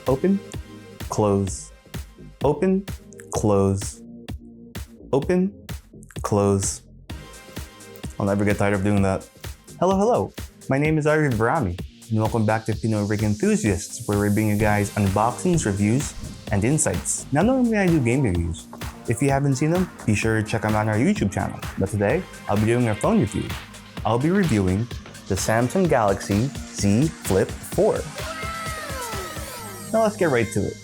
Open, close, open, close, open, close. I'll never get tired of doing that. Hello. My name is Ari Varami, and welcome back to Pinoy Rig Enthusiasts, where we bring you guys unboxings, reviews, and insights. Now, normally I do game reviews. If you haven't seen them, be sure to check them out on our YouTube channel. But today, I'll be doing a phone review. I'll be reviewing the Samsung Galaxy Z Flip 4. Now let's get right to it.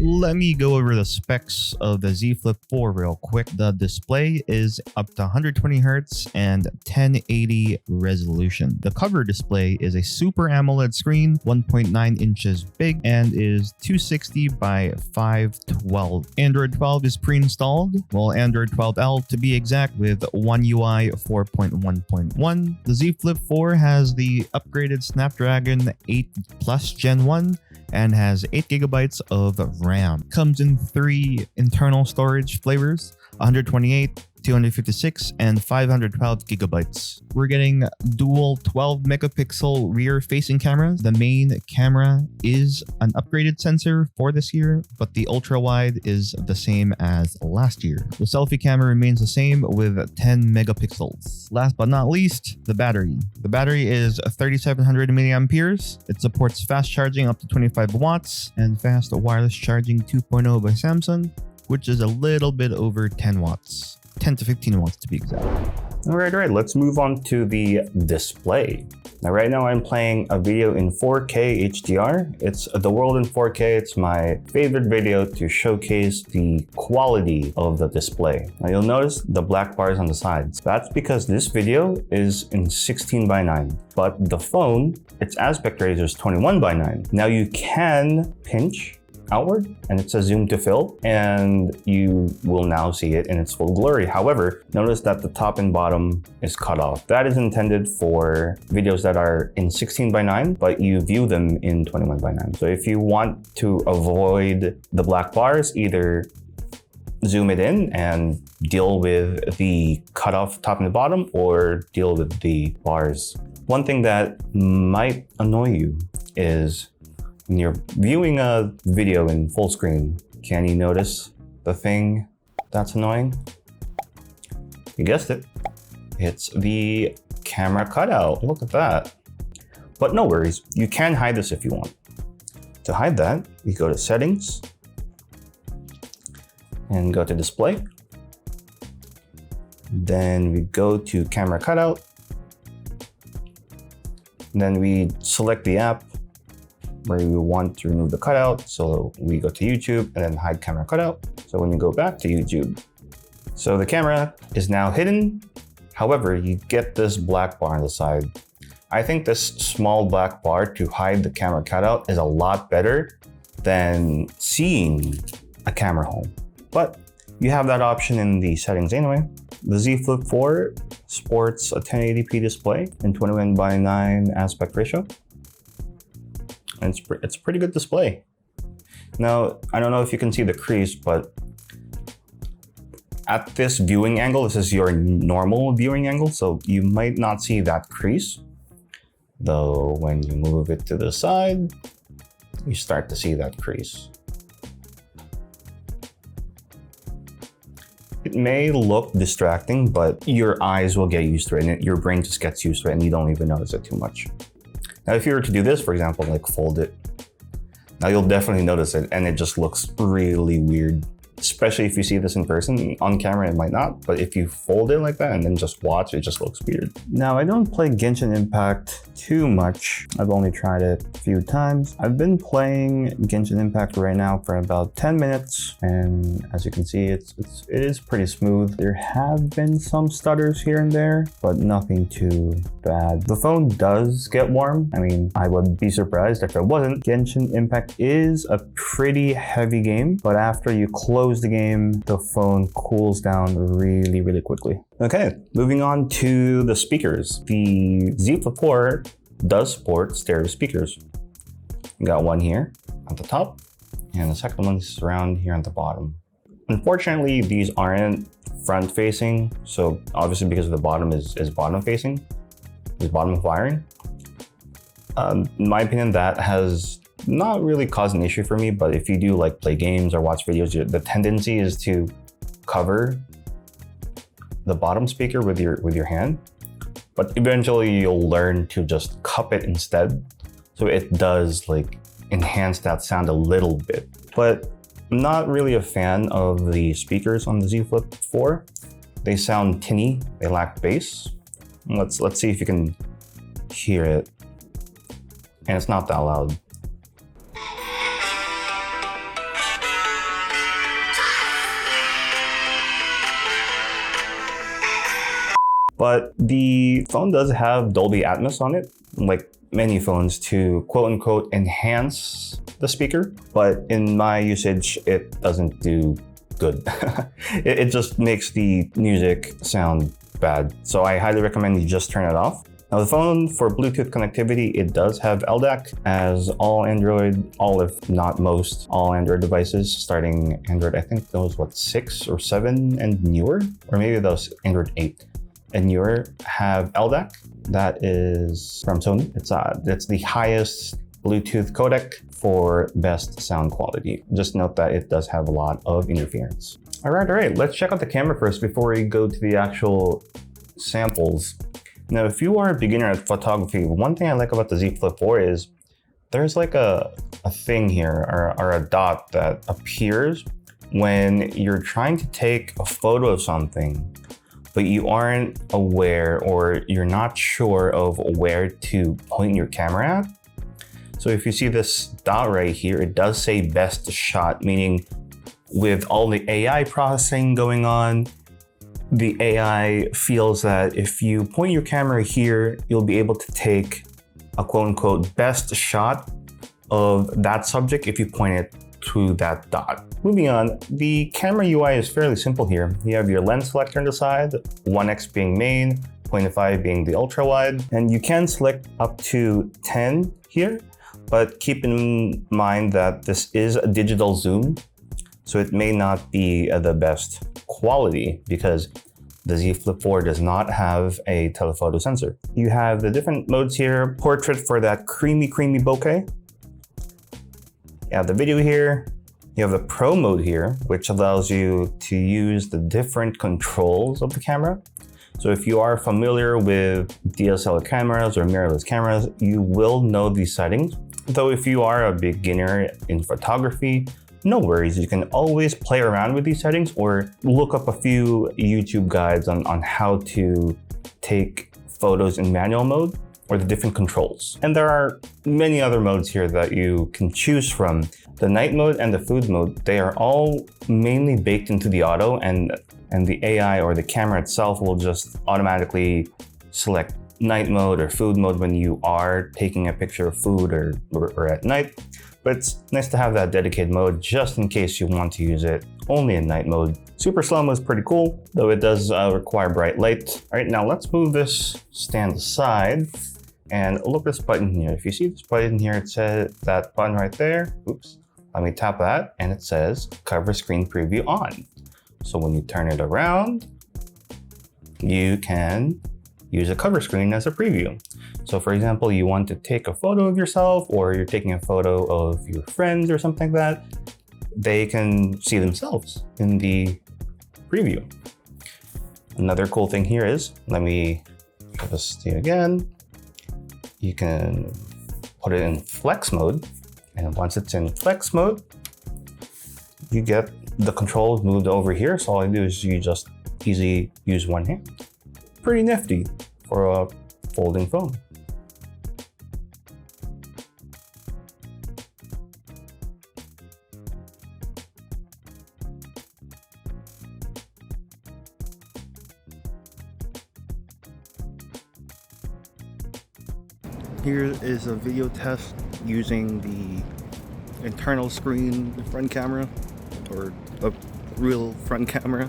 Let me go over the specs of the Z Flip 4 real quick. The display is up to 120 Hz and 1080 resolution. The cover display is a Super AMOLED screen, 1.9 inches big, and is 260 by 512. Android 12 is pre-installed, while Android 12L to be exact, with One UI 4.1.1. The Z Flip 4 has the upgraded Snapdragon 8 Plus Gen 1 and has 8 GB of RAM. Comes in 3 internal storage flavors, 128, 256, and 512 GB. We're getting dual 12 megapixel rear-facing cameras. The main camera is an upgraded sensor for this year, but the ultra-wide is the same as last year. The selfie camera remains the same with 10 megapixels. Last but not least, the battery. The battery is 3700 milliamperes. It supports fast charging up to 25 watts and fast wireless charging 2.0 by Samsung, which is a little bit over 10 watts. 10 to 15 watts to be exact. All right, let's move on to the display. Now, right now I'm playing a video in 4K HDR. It's The World in 4K. It's my favorite video to showcase the quality of the display. Now, you'll notice the black bars on the sides. That's because this video is in 16:9, but the phone, its aspect ratio is 21:9. Now, you can pinch outward and it says zoom to fill, and you will now see it in its full glory. However, notice that the top and bottom is cut off. That is intended for videos that are in 16:9, but you view them in 21:9. So if you want to avoid the black bars, either zoom it in and deal with the cut off top and the bottom, or deal with the bars. One thing that might annoy you is when you're viewing a video in full screen, can you notice the thing that's annoying? You guessed it. It's the camera cutout. Look at that. But no worries, you can hide this if you want. To hide that, you go to Settings and go to Display. Then we go to Camera Cutout. Then we select the app where we want to remove the cutout. So we go to YouTube and then hide camera cutout. So when you go back to YouTube, so the camera is now hidden. However, you get this black bar on the side. I think this small black bar to hide the camera cutout is a lot better than seeing a camera home. But you have that option in the settings anyway. The Z Flip 4 sports a 1080p display in 21:9 aspect ratio. And it's a pretty good display. Now, I don't know if you can see the crease, but at this viewing angle, this is your normal viewing angle, so you might not see that crease. Though when you move it to the side, you start to see that crease. It may look distracting, but your eyes will get used to it, and your brain just gets used to it, and you don't even notice it too much. Now, if you were to do this, for example, like fold it, now you'll definitely notice it, and it just looks really weird. Especially if you see this in person. On camera, it might not, but if you fold it like that and then just watch, it just looks weird. Now, I don't play Genshin Impact too much. I've only tried it a few times. I've been playing Genshin Impact right now for about 10 minutes, and as you can see, it is pretty smooth. There have been some stutters here and there, but nothing too bad. The phone does get warm. I mean, I would be surprised if it wasn't. Genshin Impact is a pretty heavy game, but after you close the game, the phone cools down really quickly. Okay, moving on to the speakers. The Z Flip 4 does support stereo speakers. You got one here at the top, and the second one's around here at the bottom. Unfortunately, these aren't front facing, so obviously because the bottom is bottom facing, this bottom of wiring. In my opinion, that has not really caused an issue for me, but if you do like play games or watch videos, the tendency is to cover the bottom speaker with your hand, but eventually you'll learn to just cup it instead. So it does like enhance that sound a little bit, but I'm not really a fan of the speakers on the Z Flip 4. They sound tinny, they lack bass. Let's see if you can hear it. And it's not that loud. But the phone does have Dolby Atmos on it, like many phones, to quote unquote enhance the speaker. But in my usage, it doesn't do good. It just makes the music sound bad. So I highly recommend you just turn it off. Now the phone, for Bluetooth connectivity, it does have LDAC, as all Android, if not most, all Android devices starting Android, I think those, 6 or 7 and newer, or maybe those Android 8 and newer have LDAC. That is from Sony. It's the highest Bluetooth codec for best sound quality. Just note that it does have a lot of interference. All right, let's check out the camera first before we go to the actual samples. Now, if you are a beginner at photography, one thing I like about the Z Flip 4 is there's like a thing here, or a dot that appears when you're trying to take a photo of something, but you aren't aware or you're not sure of where to point your camera at. So if you see this dot right here, it does say best shot, meaning with all the AI processing going on, the AI feels that if you point your camera here, you'll be able to take a quote unquote best shot of that subject if you point it to that dot. Moving on, the camera UI is fairly simple here. You have your lens selector on the side, 1x being main, 0.5 being the ultra wide, and you can select up to 10 here, but keep in mind that this is a digital zoom, so it may not be the best quality because the Z Flip 4 does not have a telephoto sensor. You have the different modes here. Portrait for that creamy bokeh. You have the video here. You have the Pro mode here, which allows you to use the different controls of the camera. So if you are familiar with DSLR cameras or mirrorless cameras, you will know these settings. Though if you are a beginner in photography, no worries, you can always play around with these settings or look up a few YouTube guides on how to take photos in manual mode or the different controls. And there are many other modes here that you can choose from. The night mode and the food mode, they are all mainly baked into the auto, and the AI or the camera itself will just automatically select night mode or food mode when you are taking a picture of food or at night. But it's nice to have that dedicated mode just in case you want to use it only in night mode. Super slow-mo is pretty cool, though it does require bright light. All right, now let's move this stand aside and look at this button here. If you see this button here, it says that button right there. Oops, let me tap that and it says cover screen preview on. So when you turn it around, you can use a cover screen as a preview. So for example, you want to take a photo of yourself or you're taking a photo of your friends or something like that, they can see themselves in the preview. Another cool thing here is, let me give this to you again. You can put it in flex mode, and once it's in flex mode, you get the controls moved over here. So all you do is you just easily use one hand. Pretty nifty for a folding phone. Here is a video test using the internal screen front camera, or a real front camera.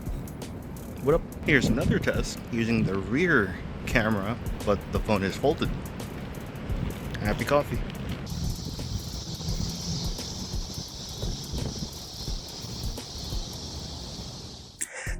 What up? Here's another test using the rear camera, but the phone is folded. Happy coffee.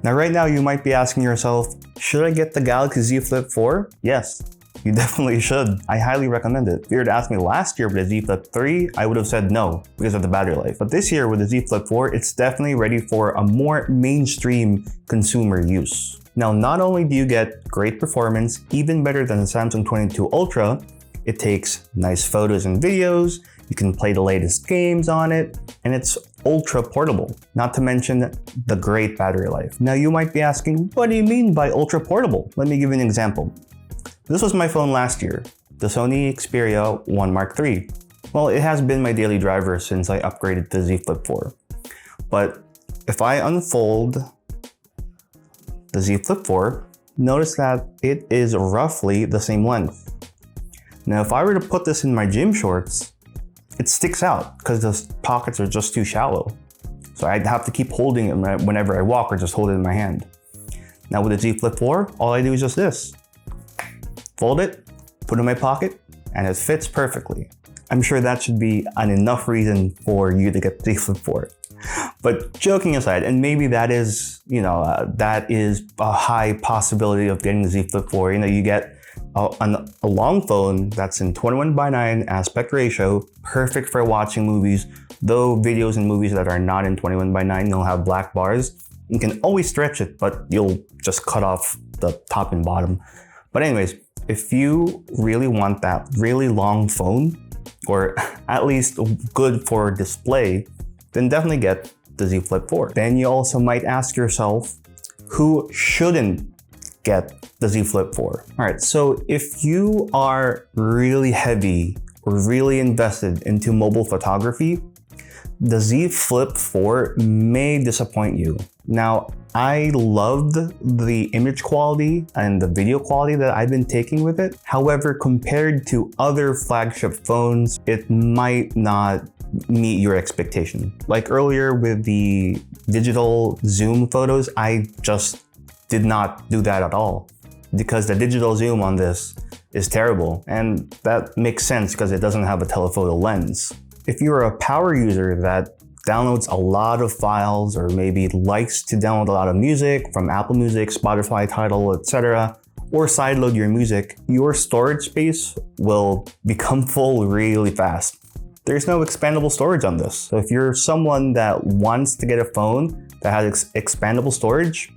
Now right now you might be asking yourself, should I get the Galaxy Z Flip 4? Yes, you definitely should. I highly recommend it. If you were to ask me last year with the Z Flip 3, I would have said no because of the battery life. But this year with the Z Flip 4, it's definitely ready for a more mainstream consumer use. Now, not only do you get great performance, even better than the Samsung 22 Ultra, it takes nice photos and videos, you can play the latest games on it, and it's ultra portable, not to mention the great battery life. Now you might be asking, what do you mean by ultra portable? Let me give you an example. This was my phone last year, the Sony Xperia 1 Mark III. Well, it has been my daily driver since I upgraded to Z Flip 4. But if I unfold the Z Flip 4, notice that it is roughly the same length. Now, if I were to put this in my gym shorts, it sticks out because the pockets are just too shallow. So I'd have to keep holding it whenever I walk or just hold it in my hand. Now with the Z Flip 4, all I do is just this. Fold it, put it in my pocket, and it fits perfectly. I'm sure that should be an enough reason for you to get the Z Flip 4. But joking aside, and maybe that is, that is a high possibility of getting the Z Flip 4. You get a long phone that's in 21:9 aspect ratio, perfect for watching movies, though videos and movies that are not in 21:9, they'll have black bars. You can always stretch it, but you'll just cut off the top and bottom. But anyways, if you really want that really long phone, or at least good for display, then definitely get the Z Flip 4. Then you also might ask yourself, who shouldn't get the Z Flip 4? All right, so if you are really heavy or really invested into mobile photography, the Z Flip 4 may disappoint you. Now, I loved the image quality and the video quality that I've been taking with it. However, compared to other flagship phones, it might not meet your expectation. Like earlier with the digital zoom photos, I just did not do that at all because the digital zoom on this is terrible. And that makes sense because it doesn't have a telephoto lens. If you're a power user that downloads a lot of files or maybe likes to download a lot of music from Apple Music, Spotify, Tidal, etc., or sideload your music, your storage space will become full really fast. There's no expandable storage on this. So if you're someone that wants to get a phone that has expandable storage,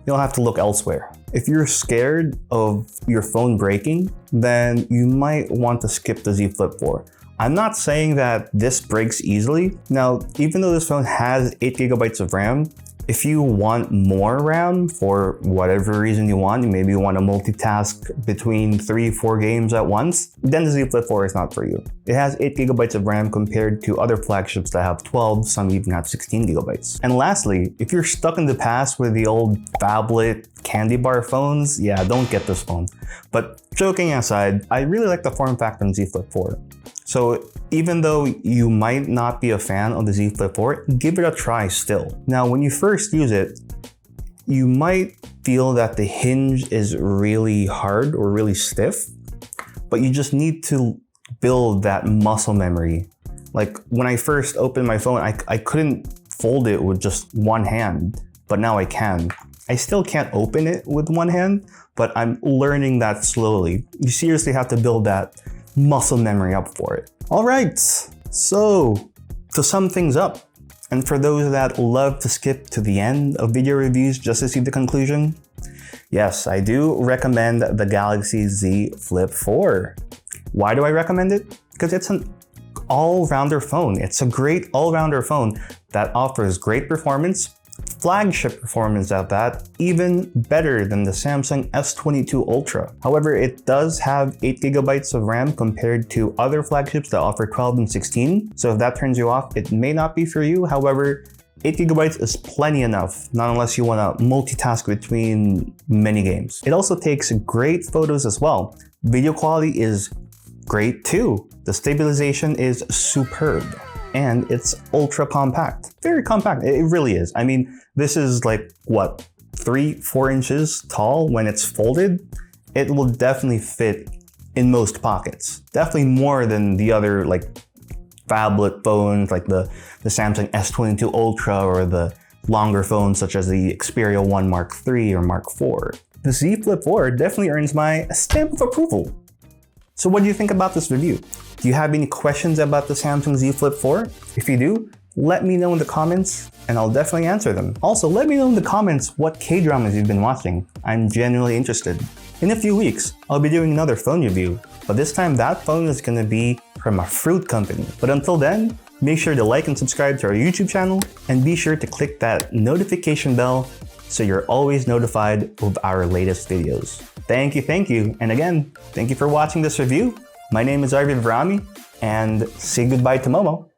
you'll have to look elsewhere. If you're scared of your phone breaking, then you might want to skip the Z Flip 4. I'm not saying that this breaks easily. Now, even though this phone has 8 GB of RAM, if you want more RAM for whatever reason you want, maybe you want to multitask between 3-4 games at once, then the Z Flip 4 is not for you. It has 8 GB of RAM compared to other flagships that have 12, some even have 16 GB. And lastly, if you're stuck in the past with the old phablet candy bar phones, yeah, don't get this phone. But joking aside, I really like the form factor on Z Flip 4. So even though you might not be a fan of the Z Flip 4, give it a try still. Now, when you first use it, you might feel that the hinge is really hard or really stiff, but you just need to build that muscle memory. Like when I first opened my phone, I couldn't fold it with just one hand, but now I can. I still can't open it with one hand, but I'm learning that slowly. You seriously have to build that muscle memory up for it. All right, so to sum things up, and for those that love to skip to the end of video reviews just to see the conclusion, yes, I do recommend the Galaxy Z Flip 4. Why do I recommend it? Because it's an all-rounder phone. It's a great all-rounder phone that offers great performance, flagship performance at that, even better than the Samsung S22 Ultra. However, it does have 8 GB of RAM compared to other flagships that offer 12 and 16. So if that turns you off, it may not be for you. However, 8 GB is plenty enough, not unless you want to multitask between many games. It also takes great photos as well. Video quality is great too. The stabilization is superb. And it's ultra compact. Very compact, it really is. I mean, this is like, what, 3-4 inches tall when it's folded? It will definitely fit in most pockets. Definitely more than the other like phablet phones like the Samsung S22 Ultra or the longer phones such as the Xperia 1 Mark III or Mark IV. The Z Flip 4 definitely earns my stamp of approval. So what do you think about this review? Do you have any questions about the Samsung Z Flip 4? If you do, let me know in the comments and I'll definitely answer them. Also, let me know in the comments what K-dramas you've been watching. I'm genuinely interested. In a few weeks, I'll be doing another phone review, but this time that phone is gonna be from a fruit company. But until then, make sure to like and subscribe to our YouTube channel and be sure to click that notification bell so you're always notified of our latest videos. Thank you, and again, thank you for watching this review. My name is Arvind Varami, and say goodbye to Momo.